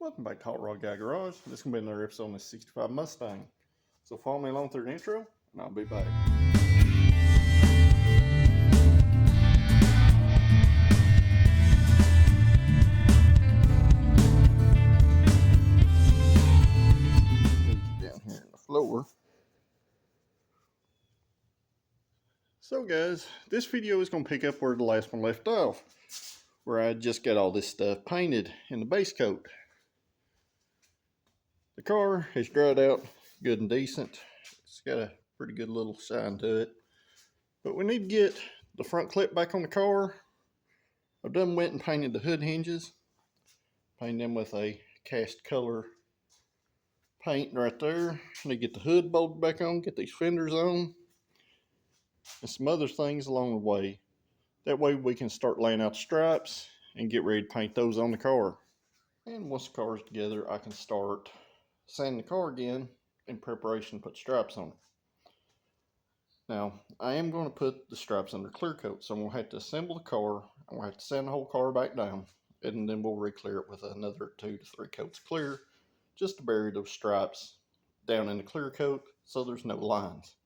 Welcome back to Hot Rod Guy Garage. This is going to be another episode on this 65 Mustang. So follow me along through the intro, and I'll be back. Down here in the floor. So guys, this video is going to pick up where the last one left off, where I just got all this stuff painted in the base coat. The car has dried out good and decent. It's got a pretty good little shine to it. But we need to get the front clip back on the car. I've done went and painted the hood hinges. Painted them with a cast color paint right there. I need to get the hood bolted back on, get these fenders on, and some other things along the way. That way we can start laying out the stripes and get ready to paint those on the car. And once the car is together, I can start sanding the car again in preparation to put stripes on it. Now, I am going to put the stripes under clear coat, so I'm going to have to assemble the car. I'm going to have to sand the whole car back down, and then we'll re-clear it with another 2 to 3 coats clear, just to bury those stripes down in the clear coat so there's no lines.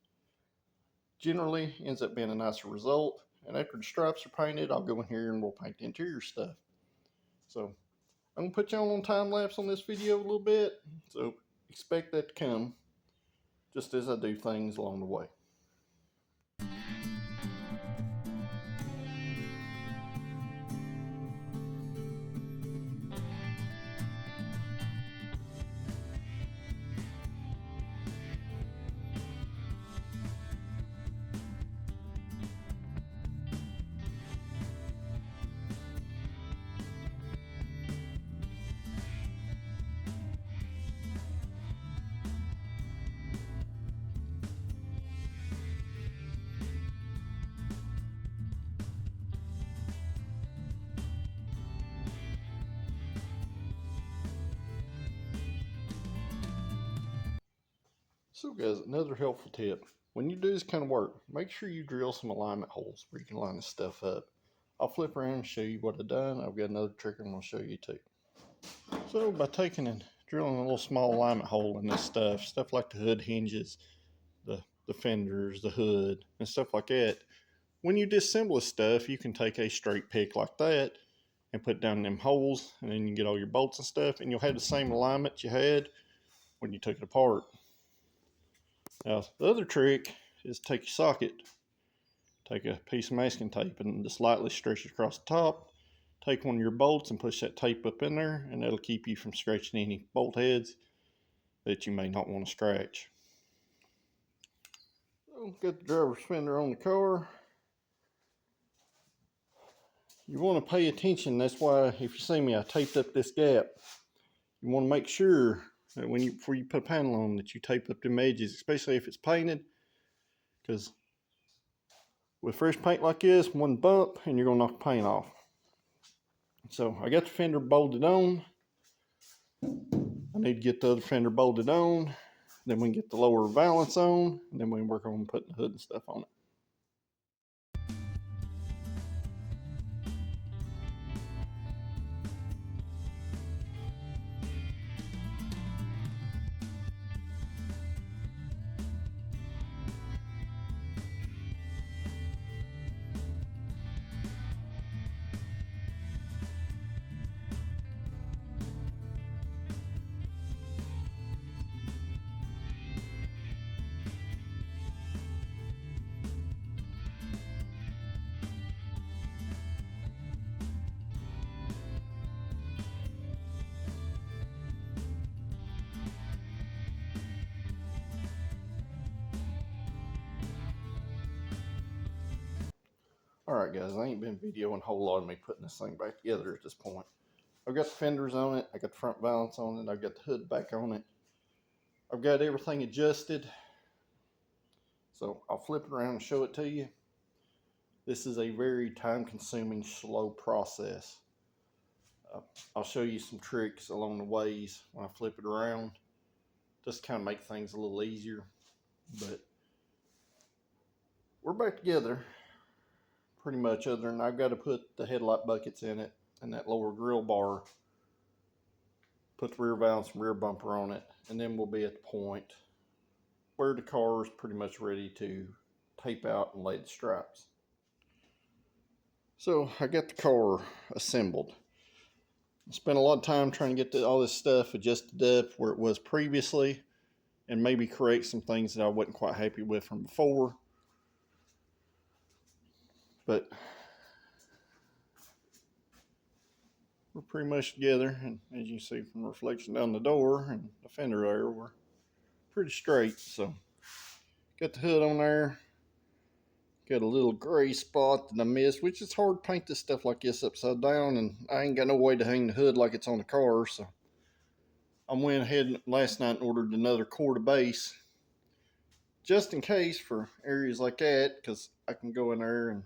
Generally, ends up being a nicer result, and after the stripes are painted, I'll go in here and we'll paint the interior stuff. So, I'm going to put you on time lapse on this video a little bit, so expect that to come just as I do things along the way. So guys, another helpful tip. When you do this kind of work, make sure you drill some alignment holes where you can line this stuff up. I'll flip around and show you what I've done. I've got another trick I'm going to show you too. So by taking and drilling a little small alignment hole in this stuff like the hood hinges, the fenders, the hood, and stuff like that, when you disassemble this stuff, you can take a straight pick like that and put down them holes, and then you get all your bolts and stuff, and you'll have the same alignment you had when you took it apart. Now, the other trick is take your socket, take a piece of masking tape and just lightly stretch it across the top. Take one of your bolts and push that tape up in there, and that'll keep you from scratching any bolt heads that you may not want to scratch. So, got the driver's fender on the car. You want to pay attention. That's why if you see me, I taped up this gap. You want to make sure that before you put a panel on, that you tape up them edges, especially if it's painted, because with fresh paint like this, one bump and you're going to knock the paint off. So I got the fender bolted on. I need to get the other fender bolted on. Then we can get the lower valance on, and then we can work on putting the hood and stuff on it. Alright guys, I ain't been videoing a whole lot of me putting this thing back together at this point. I've got the fenders on it, I got the front valance on it, I've got the hood back on it. I've got everything adjusted. So I'll flip it around and show it to you. This is a very time consuming, slow process. I'll show you some tricks along the ways when I flip it around, just to kind of make things a little easier. But we're back together pretty much, other than I've got to put the headlight buckets in it and that lower grill bar put the rear valance and rear bumper on it, and then we'll be at the point where the car is pretty much ready to tape out and lay the stripes. So I got the car assembled. I spent a lot of time trying to get all this stuff adjusted up where it was previously, and maybe correct some things that I wasn't quite happy with from before. But we're pretty much together, and as you see from the reflection down the door and the fender there, we're pretty straight. So got the hood on there. Got a little gray spot that I missed, which is hard to paint this stuff like this upside down, and I ain't got no way to hang the hood like it's on the car, so I went ahead last night and ordered another quarter base, just in case for areas like that, because I can go in there and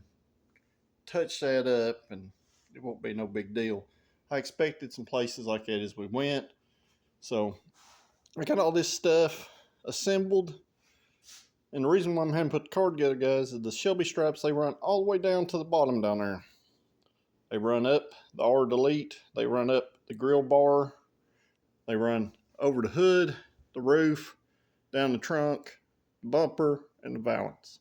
touch that up, and it won't be no big deal. I expected some places like that as we went, so I got all this stuff assembled. And the reason why I'm having to put the car together, guys, is the Shelby straps, they run all the way down to the bottom down there. They run up the R delete, they run up the grill bar, they run over the hood, the roof, down the trunk, the bumper, and the valance.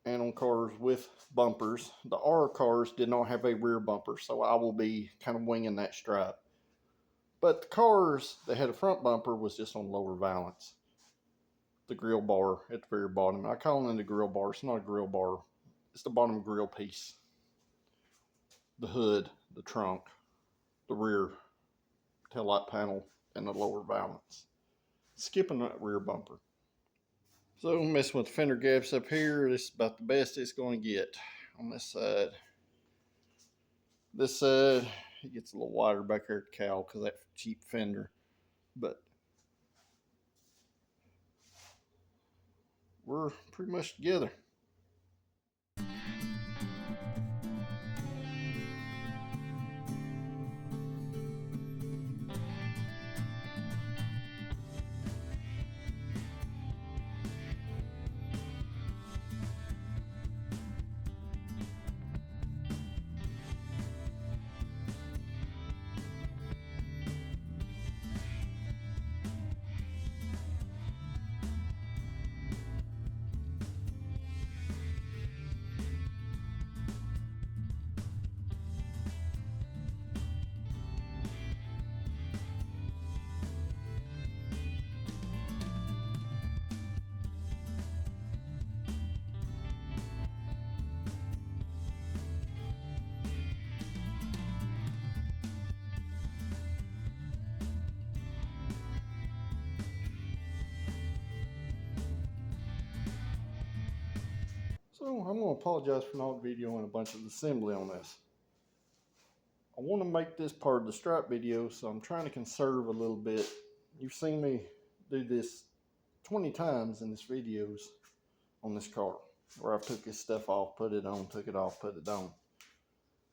And on cars with bumpers, the R cars did not have a rear bumper, so I will be kind of winging that stripe. But the cars that had a front bumper was just on lower valance. The grill bar at the very bottom. I call it the grill bar. It's not a grill bar. It's the bottom grill piece. The hood, the trunk, the rear taillight panel, and the lower valance. Skipping that rear bumper. So messing with the fender gaps up here, this is about the best it's going to get on this side. This side, it gets a little wider back here at the cowl because of that cheap fender. But we're pretty much together. So I'm going to apologize for not videoing a bunch of assembly on this. I want to make this part of the stripe video, so I'm trying to conserve a little bit. You've seen me do this 20 times in this videos on this car, where I took this stuff off, put it on, took it off, put it on.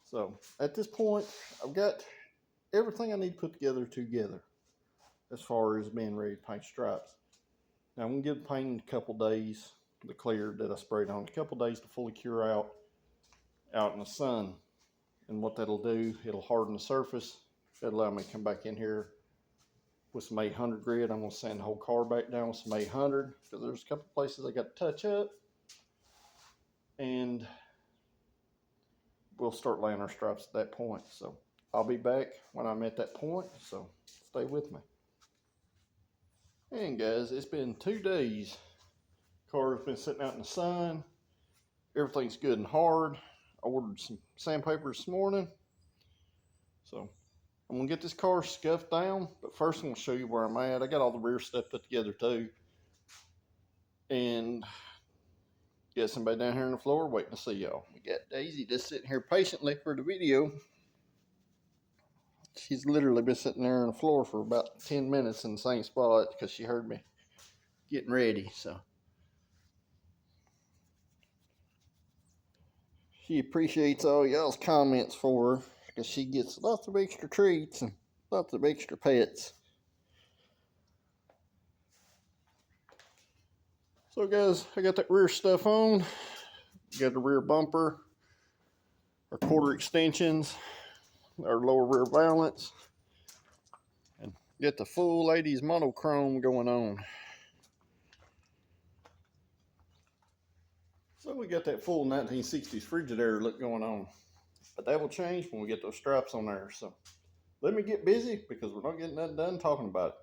So at this point, I've got everything I need put together as far as being ready to paint stripes. Now I'm going to give the paint a couple days, the clear that I sprayed on, a couple days to fully cure out in the sun. And what that'll do, it'll harden the surface. That'll allow me to come back in here with some 800 grit. I'm going to sand the whole car back down with some 800 because there's a couple places I got to touch up. And we'll start laying our stripes at that point. So I'll be back when I'm at that point, so stay with me. And guys, it's been 2 days. Car's been sitting out in the sun. Everything's good and hard. I ordered some sandpaper this morning. So I'm gonna get this car scuffed down, but first I'm gonna show you where I'm at. I got all the rear stuff put together too. And got somebody down here on the floor waiting to see y'all. We got Daisy just sitting here patiently for the video. She's literally been sitting there on the floor for about 10 minutes in the same spot because she heard me getting ready. So she appreciates all y'all's comments for her because she gets lots of extra treats and lots of extra pets. So guys, I got that rear stuff on. Got the rear bumper, our quarter extensions, our lower rear valance. get the full 80s monochrome going on. So we got that full 1960s Frigidaire look going on. But that will change when we get those stripes on there. So let me get busy because we're not getting nothing done talking about it.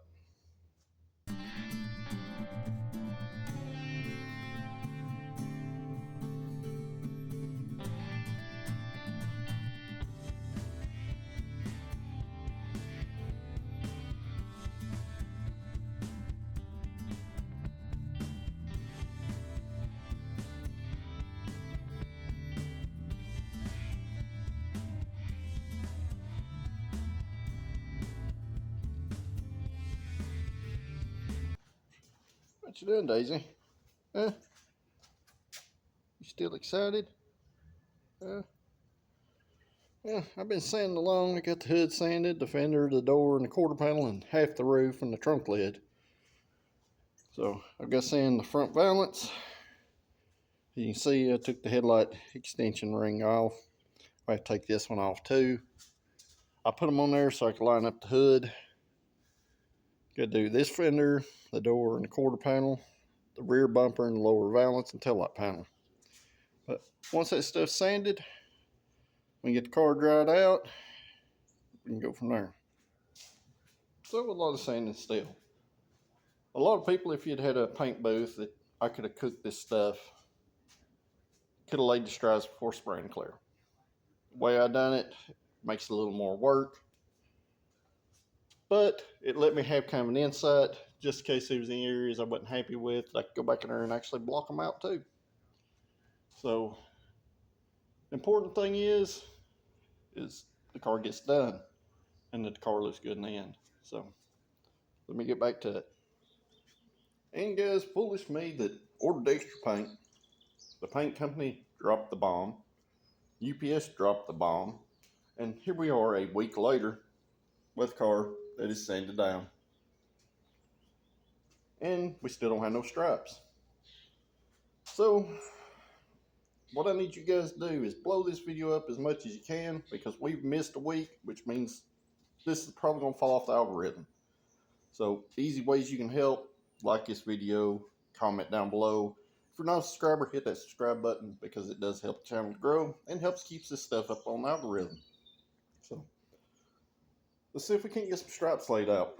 What you doing, Daisy? Huh? You still excited? Yeah, I've been sanding along. I got the hood sanded, the fender, the door, and the quarter panel, and half the roof and the trunk lid. So I've got to sand the front valance. You can see I took the headlight extension ring off. I have to take this one off too. I put them on there so I can line up the hood. Got to do this fender, the door, and the quarter panel, the rear bumper, and the lower valance and taillight panel. But once that stuff's sanded, we get the car dried out, we can go from there. So a lot of sanding still. A lot of people, if you'd had a paint booth, that I could have cooked this stuff, could have laid the stripes before spraying and clear. The way I done it makes a little more work, but it let me have kind of an insight just in case there was any areas I wasn't happy with. I could go back in there and actually block them out too. So the important thing is the car gets done and that the car looks good in the end. So let me get back to it. And guys, foolish me that ordered extra paint. The paint company dropped the bomb. UPS dropped the bomb. And here we are a week later with a car that is sanded down. And we still don't have no stripes. So what I need you guys to do is blow this video up as much as you can because we've missed a week, which means this is probably going to fall off the algorithm. So easy ways you can help: like this video, comment down below. If you're not a subscriber, hit that subscribe button because it does help the channel to grow and helps keep this stuff up on the algorithm. So let's see if we can't get some stripes laid out.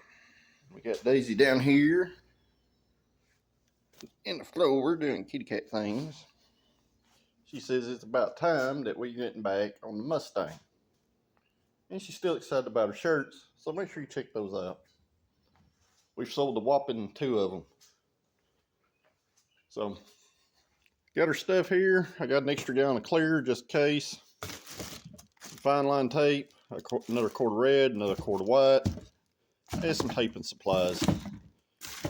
We got Daisy down here in the floor doing kitty cat things. She says it's about time that we're getting back on the Mustang. And she's still excited about her shirts, so make sure you check those out. We've sold a whopping 2 of them. So, got her stuff here. I got an extra gallon of clear just in case. Some fine line tape, another quart of red, another quart of white, and some taping supplies.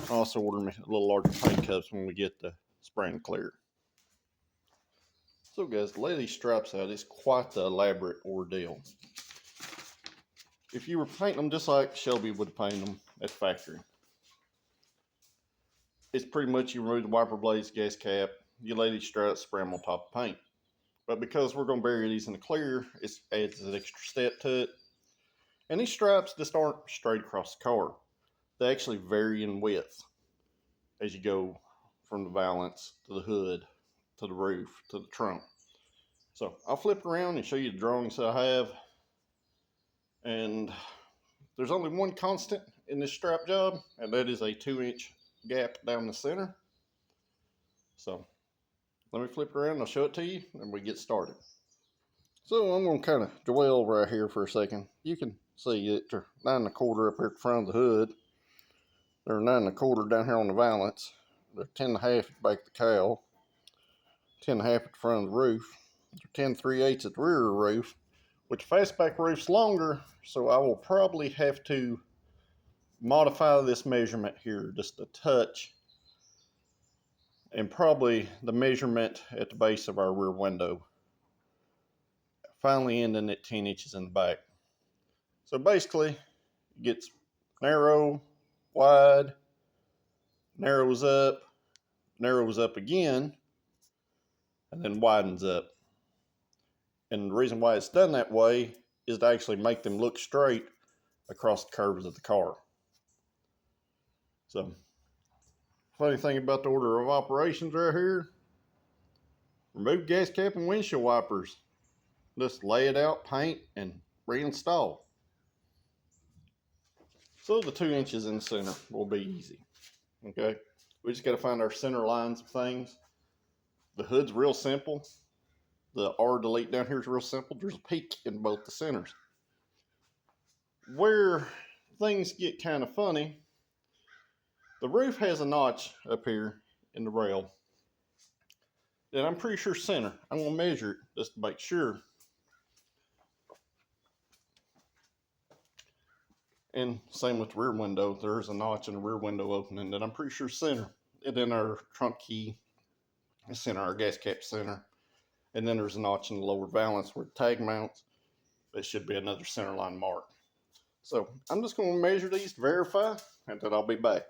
I also ordered me a little larger paint cups when we get the spray and clear. So guys, to lay these stripes out is quite the elaborate ordeal. If you were painting them just like Shelby would paint them at the factory, it's pretty much you remove the wiper blades, gas cap, you lay these stripes, spray them on top of paint. But because we're going to bury these in the clear, it adds an extra step to it. And these stripes just aren't straight across the car. They actually vary in width as you go from the valance to the hood, to the roof, to the trunk. So I'll flip it around and show you the drawings that I have. And there's only one constant in this strap job, and that is a 2-inch gap down the center. So let me flip it around and I'll show it to you and we get started. So I'm going to kind of dwell right here for a second. You can see it, they're 9 1/4 up here at the front of the hood. They're 9 1/4 down here on the valance. They're 10 1/2 at the back of the cowl. 10 1/2 at the front of the roof. They're 10 3/8 at the rear of the roof. Which fastback roof's longer, so I will probably have to modify this measurement here just a touch. And probably the measurement at the base of our rear window. Finally ending at 10 inches in the back. So basically, it gets narrow, wide, narrows up again, and then widens up. And the reason why it's done that way is to actually make them look straight across the curves of the car. So, funny thing about the order of operations right here, remove gas cap and windshield wipers. Just lay it out, paint, and reinstall. So the 2 inches in the center will be easy. Okay, we just got to find our center lines of things. The hood's real simple. The R delete down here is real simple. There's a peak in both the centers. Where things get kind of funny, the roof has a notch up here in the rail that I'm pretty sure center. I'm going to measure it just to make sure. And same with the rear window. There's a notch in the rear window opening that I'm pretty sure center. And then our trunk key is center, our gas cap center. And then there's a notch in the lower valance where the tag mounts. It should be another center line mark. So I'm just going to measure these to verify, and then I'll be back.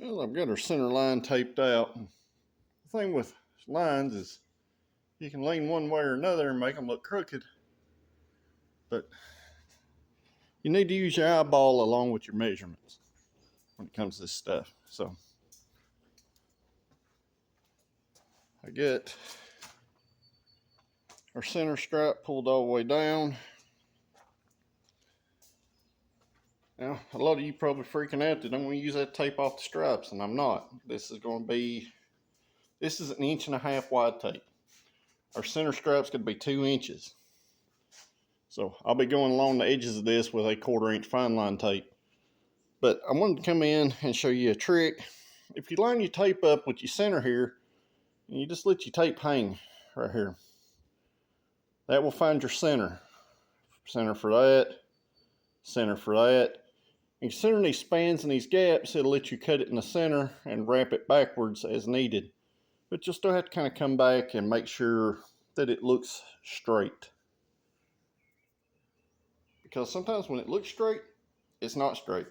Well, I've got our center line taped out. The thing with lines is you can lean one way or another and make them look crooked. But you need to use your eyeball along with your measurements when it comes to this stuff. So I get our center strap pulled all the way down. Now, a lot of you probably freaking out that I'm going to use that tape off the stripes, and I'm not. This is 1.5 inch wide tape. Our center strap's going to be 2 inches. So I'll be going along the edges of this with a 1/4 inch fine line tape. But I wanted to come in and show you a trick. If you line your tape up with your center here, and you just let your tape hang right here, that will find your center. Center for that, center for that. And considering these spans and these gaps, it'll let you cut it in the center and wrap it backwards as needed. But you'll still have to kind of come back and make sure that it looks straight. Because sometimes when it looks straight, it's not straight.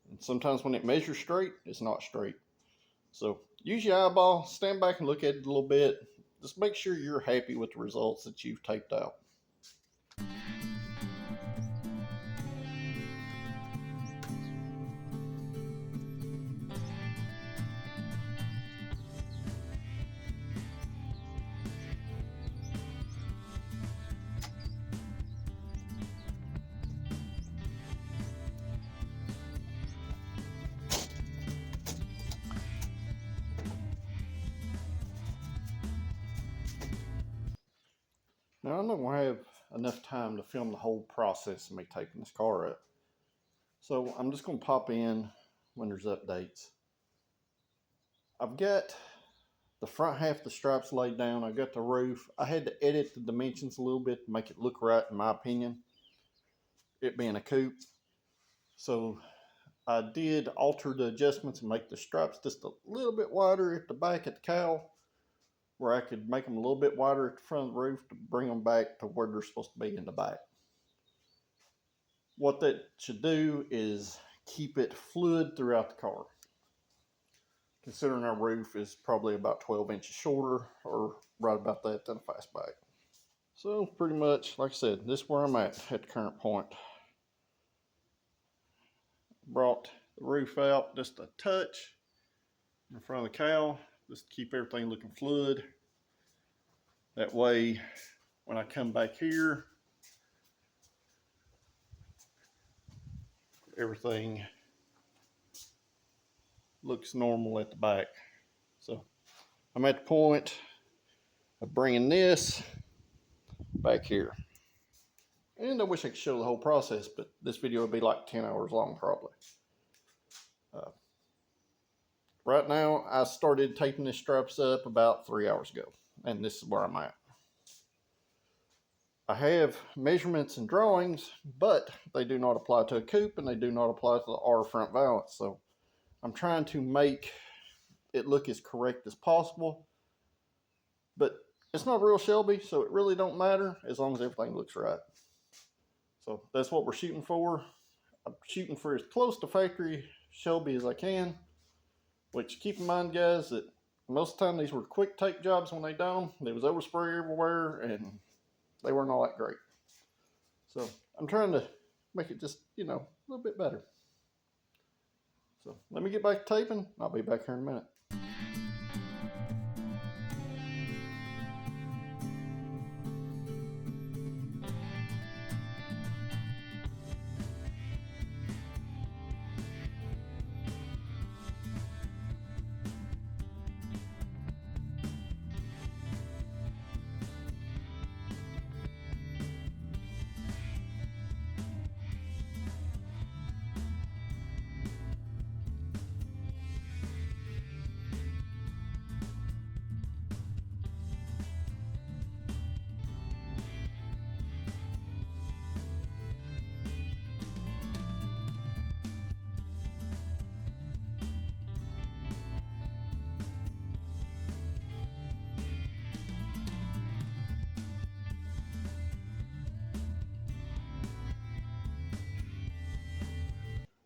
And sometimes when it measures straight, it's not straight. So use your eyeball, stand back and look at it a little bit. Just make sure you're happy with the results that you've taped out. Now, I'm not going to have enough time to film the whole process of me taping this car up. So I'm just going to pop in when there's updates. I've got the front half of the stripes laid down. I got the roof. I had to edit the dimensions a little bit to make it look right, in my opinion. It being a coupe. So I did alter the adjustments and make the stripes just a little bit wider at the back at the cowl, where I could make them a little bit wider at the front of the roof to bring them back to where they're supposed to be in the back. What that should do is keep it fluid throughout the car. Considering our roof is probably about 12 inches shorter, or right about that, than a fastback. So pretty much, like I said, this is where I'm at the current point. Brought the roof out just a touch in front of the cow, just to keep everything looking fluid. That way, when I come back here, everything looks normal at the back. So I'm at the point of bringing this back here. And I wish I could show the whole process, but this video would be like 10 hours long probably. Right now, I started taping the straps up about 3 hours ago, and this is where I'm at. I have measurements and drawings, but they do not apply to a coupe and they do not apply to the R front valance. So I'm trying to make it look as correct as possible, but it's not real Shelby, so it really don't matter as long as everything looks right. So that's what we're shooting for. I'm shooting for as close to factory Shelby as I can, which keep in mind, guys, that most of the time these were quick tape jobs when they done them. There was overspray everywhere and they weren't all that great. So I'm trying to make it just, you know, a little bit better. So let me get back to taping. I'll be back here in a minute.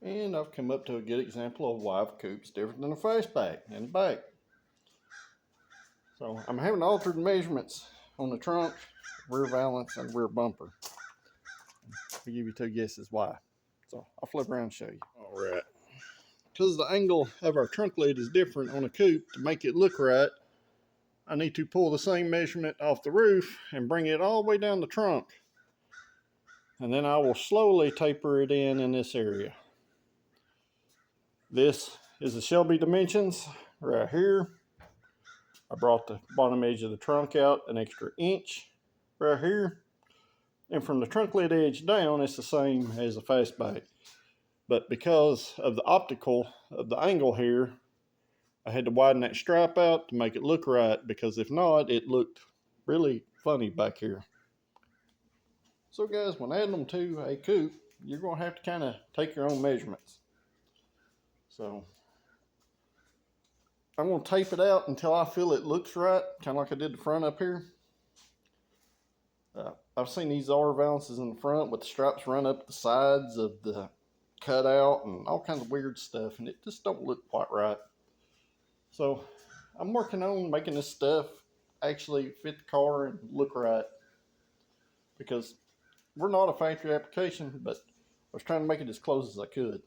And I've come up to a good example of why a coupe's different than a fastback in the back. So I'm having altered measurements on the trunk, rear valance, and rear bumper. I'll give you 2 guesses why. So I'll flip around and show you. All right. Because the angle of our trunk lid is different on a coupe, to make it look right, I need to pull the same measurement off the roof and bring it all the way down the trunk. And then I will slowly taper it in this area. This is the Shelby dimensions right here. I brought the bottom edge of the trunk out an extra inch right here. And from the trunk lid edge down, it's the same as a fastback. But because of the optical of the angle here, I had to widen that stripe out to make it look right, because if not, it looked really funny back here. So guys, when adding them to a coupe, you're going to have to kind of take your own measurements. So I'm going to tape it out until I feel it looks right, kind of like I did the front up here. I've seen these R valances in the front with the stripes run up the sides of the cutout and all kinds of weird stuff, and it just don't look quite right. So I'm working on making this stuff actually fit the car and look right, because we're not a factory application, but I was trying to make it as close as I could.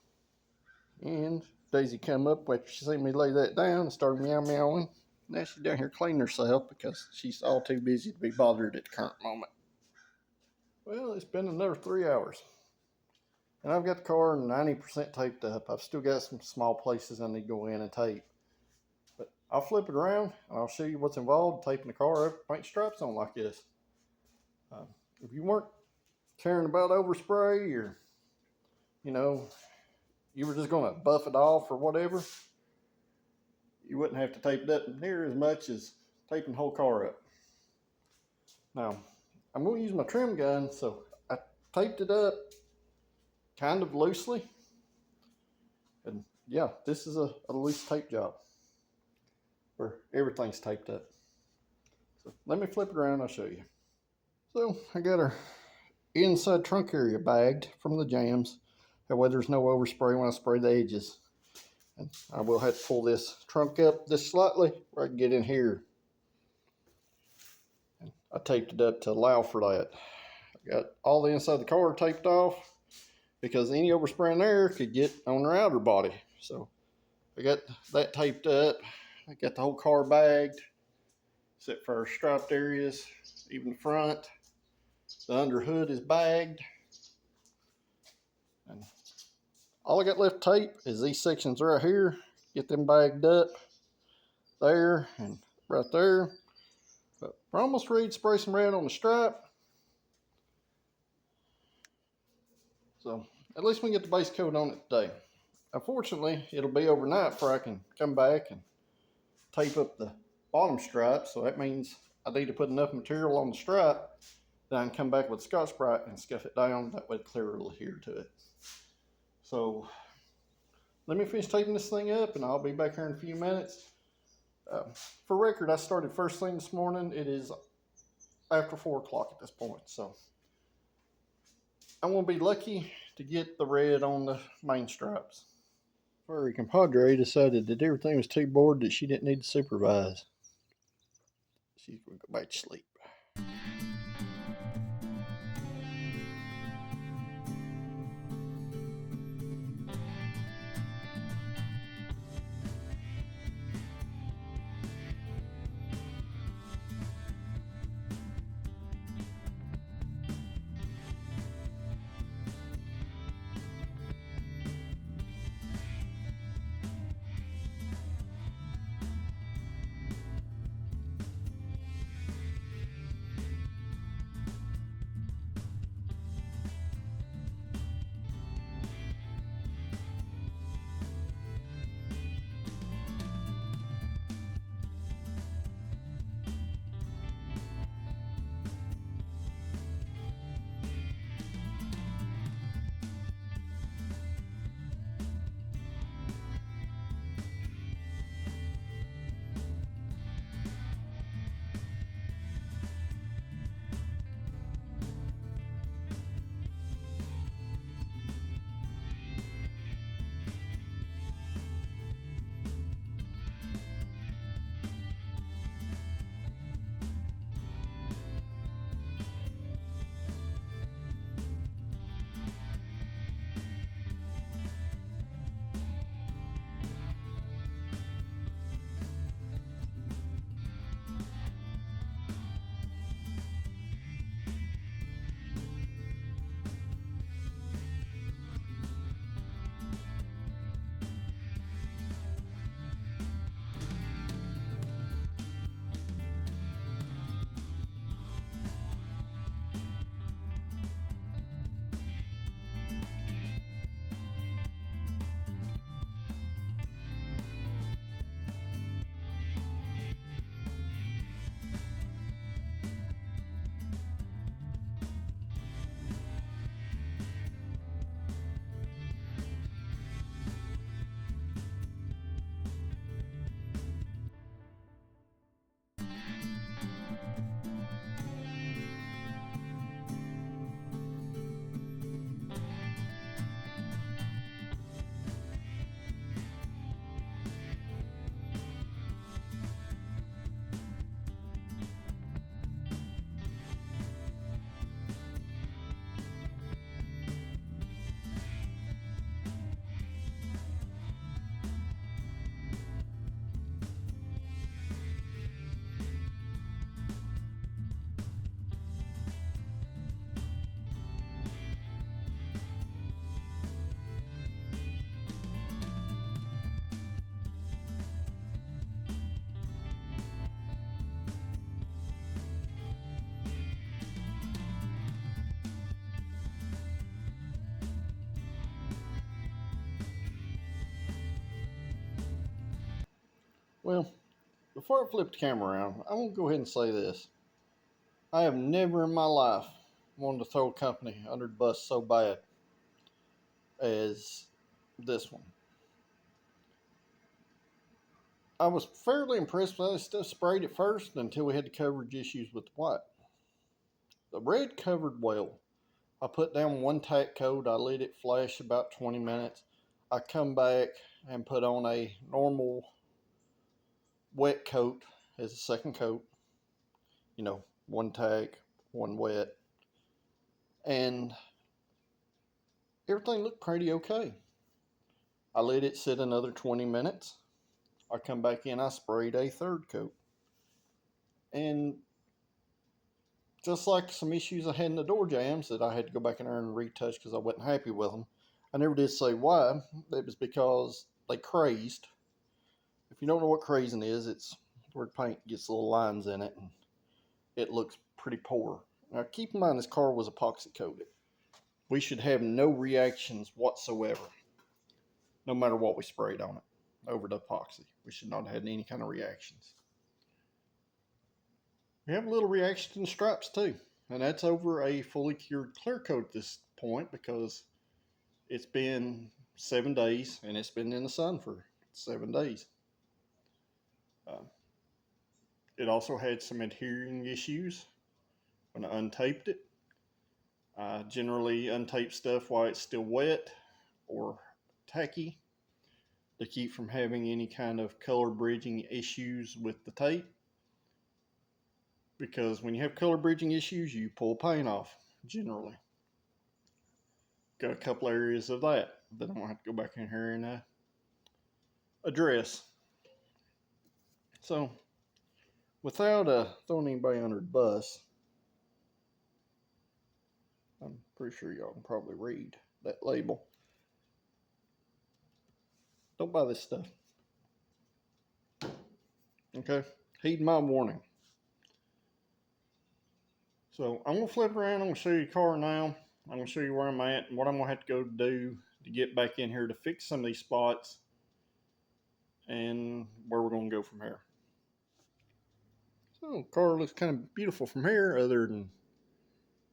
And Daisy come up after she seen me lay that down and started meowing. Now she's down here cleaning herself because she's all too busy to be bothered at the current moment. Well, it's been another 3 hours. And I've got the car 90% taped up. I've still got some small places I need to go in and tape. But I'll flip it around and I'll show you what's involved in taping the car up, paint straps on like this. If you weren't caring about overspray, or, you know, you were just going to buff it off or whatever, you wouldn't have to tape it up near as much as taping the whole car up. Now, I'm going to use my trim gun, so I taped it up kind of loosely. And yeah, this is a loose tape job where everything's taped up. So let me flip it around and I'll show you. So I got our inside trunk area bagged from the jams. That way there's no overspray when I spray the edges. And I will have to pull this trunk up just slightly where I can get in here. And I taped it up to allow for that. I got all the inside of the car taped off because any overspray in air could get on their outer body. So I got that taped up. I got the whole car bagged, except for our striped areas, even the front. The under hood is bagged. And all I got left to tape is these sections right here. Get them bagged up there and right there. But we're almost ready to spray some red on the stripe. So at least we can get the base coat on it today. Unfortunately, it'll be overnight before I can come back and tape up the bottom stripe. So that means I need to put enough material on the stripe that I can come back with Scotch-Brite and scuff it down. That way clear will adhere to it. So let me finish taping this thing up and I'll be back here in a few minutes. For record, I started first thing this morning. It is after 4 o'clock at this point. So I'm going to be lucky to get the red on the main stripes. Furry compadre decided that everything was too bored that she didn't need to supervise. She's going to go back to sleep. Well, before I flip the camera around, I'm going to go ahead and say this. I have never in my life wanted to throw a company under the bus so bad as this one. I was fairly impressed with how this stuff sprayed at first until we had the coverage issues with the white. The red covered well. I put down one tack coat. I let it flash about 20 minutes. I come back and put on a normal wet coat as a second coat. You know, one tag, one wet, and everything looked pretty okay. I let it sit another 20 minutes. I come back in, I sprayed a third coat. And just like some issues I had in the door jambs that I had to go back in there and retouch because I wasn't happy with them, I never did say why. It was because they crazed. If you don't know what crazing is, it's where paint gets little lines in it and it looks pretty poor. Now keep in mind this car was epoxy coated. We should have no reactions whatsoever, no matter what we sprayed on it over the epoxy. We should not have had any kind of reactions. We have a little reaction in the stripes too, and that's over a fully cured clear coat at this point because it's been 7 days and it's been in the sun for 7 days. It also had some adhering issues when I untaped it. I generally untape stuff while it's still wet or tacky to keep from having any kind of color bridging issues with the tape. Because when you have color bridging issues, you pull paint off, generally. Got a couple areas of that I'm going to have to go back in here and address. So, without throwing anybody under the bus, I'm pretty sure y'all can probably read that label. Don't buy this stuff. Okay? Heed my warning. So I'm going to flip around. I'm going to show you the car now. I'm going to show you where I'm at and what I'm going to have to go do to get back in here to fix some of these spots and where we're going to go from here. So the car looks kind of beautiful from here, other than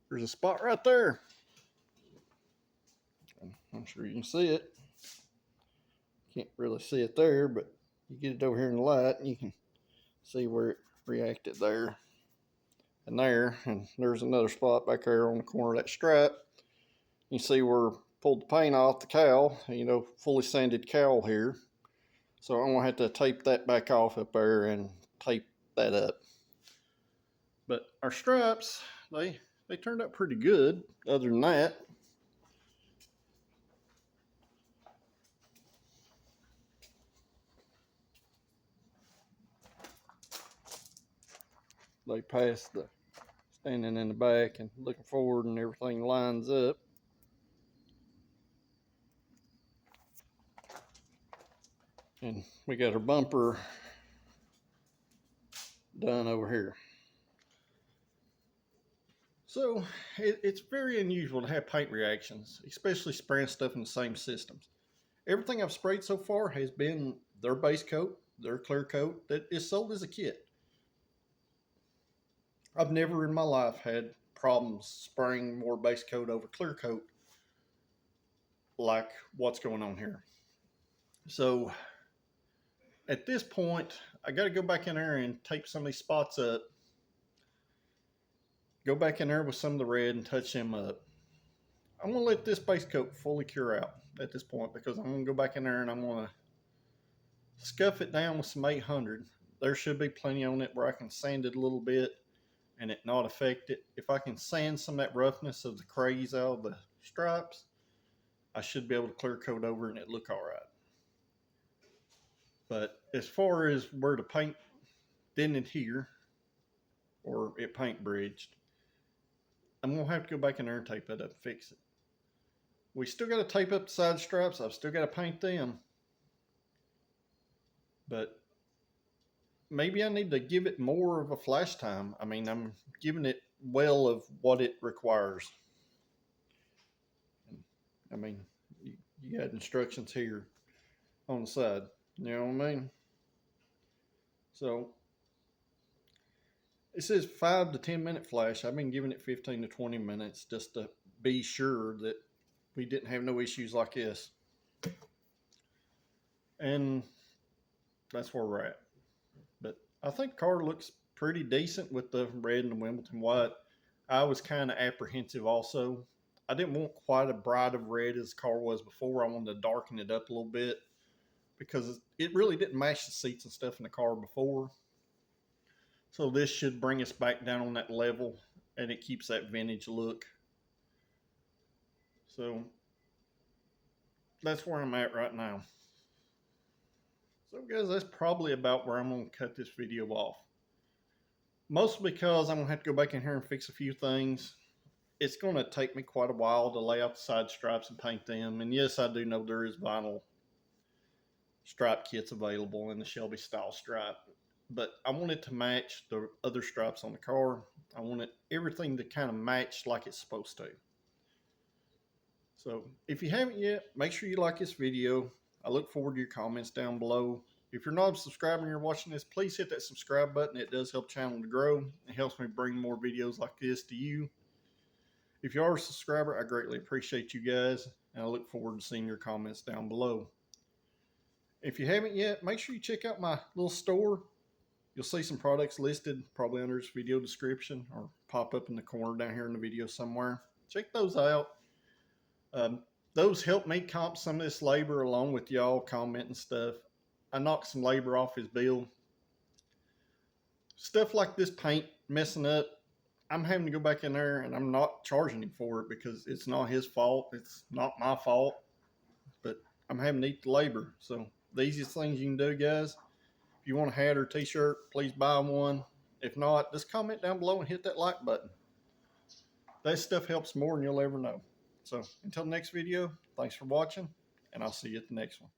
there's a spot right there. I'm sure you can see it. Can't really see it there, but you get it over here in the light and you can see where it reacted there and there. And there's another spot back there on the corner of that stripe. You see where pulled the paint off the cowl, fully sanded cowl here. So I'm gonna have to tape that back off up there and tape that up. But our stripes, they turned out pretty good. Other than that, they passed the standing in the back and looking forward, and everything lines up. And we got our bumper done over here. So it's very unusual to have paint reactions, especially spraying stuff in the same systems. Everything I've sprayed so far has been their base coat, their clear coat that is sold as a kit. I've never in my life had problems spraying more base coat over clear coat like what's going on here. So at this point, I got to go back in there and tape some of these spots up. Go back in there with some of the red and touch them up. I'm going to let this base coat fully cure out at this point because I'm going to go back in there and I'm going to scuff it down with some 800. There should be plenty on it where I can sand it a little bit and it not affect it. If I can sand some of that roughness of the craze out of the stripes, I should be able to clear coat over and it look all right. But as far as where the paint didn't adhere or it paint bridged, I'm going to have to go back in there and tape that up and fix it. We still got to tape up the side stripes. I've still got to paint them. But maybe I need to give it more of a flash time. I mean, I'm giving it well of what it requires. I mean, you got instructions here on the side. You know what I mean? So it says 5 to 10 minute flash. I've been giving it 15 to 20 minutes just to be sure that we didn't have no issues like this. And that's where we're at. But I think the car looks pretty decent with the red and the Wimbledon white. I was kind of apprehensive also. I didn't want quite a bright of red as the car was before. I wanted to darken it up a little bit because it really didn't match the seats and stuff in the car before. So this should bring us back down on that level, and it keeps that vintage look. So that's where I'm at right now. So guys, that's probably about where I'm going to cut this video off. Mostly because I'm going to have to go back in here and fix a few things. It's going to take me quite a while to lay out the side stripes and paint them. And yes, I do know there is vinyl stripe kits available in the Shelby style stripe. But I want it to match the other stripes on the car. I want everything to kind of match like it's supposed to. So if you haven't yet, make sure you like this video. I look forward to your comments down below. If you're not a subscriber and you're watching this, please hit that subscribe button. It does help the channel to grow. It helps me bring more videos like this to you. If you are a subscriber, I greatly appreciate you guys, and I look forward to seeing your comments down below. If you haven't yet, make sure you check out my little store. You'll see some products listed probably under this video description or pop up in the corner down here in the video somewhere. Check those out. Those help me comp some of this labor along with y'all commenting stuff. I knocked some labor off his bill. Stuff like this paint messing up, I'm having to go back in there and I'm not charging him for it because it's not his fault. It's not my fault, but I'm having to eat the labor. So the easiest things you can do, guys, if you want a hat or t-shirt, please buy one. If not, just comment down below and hit that like button. That stuff helps more than you'll ever know. So until the next video, thanks for watching, and I'll see you at the next one.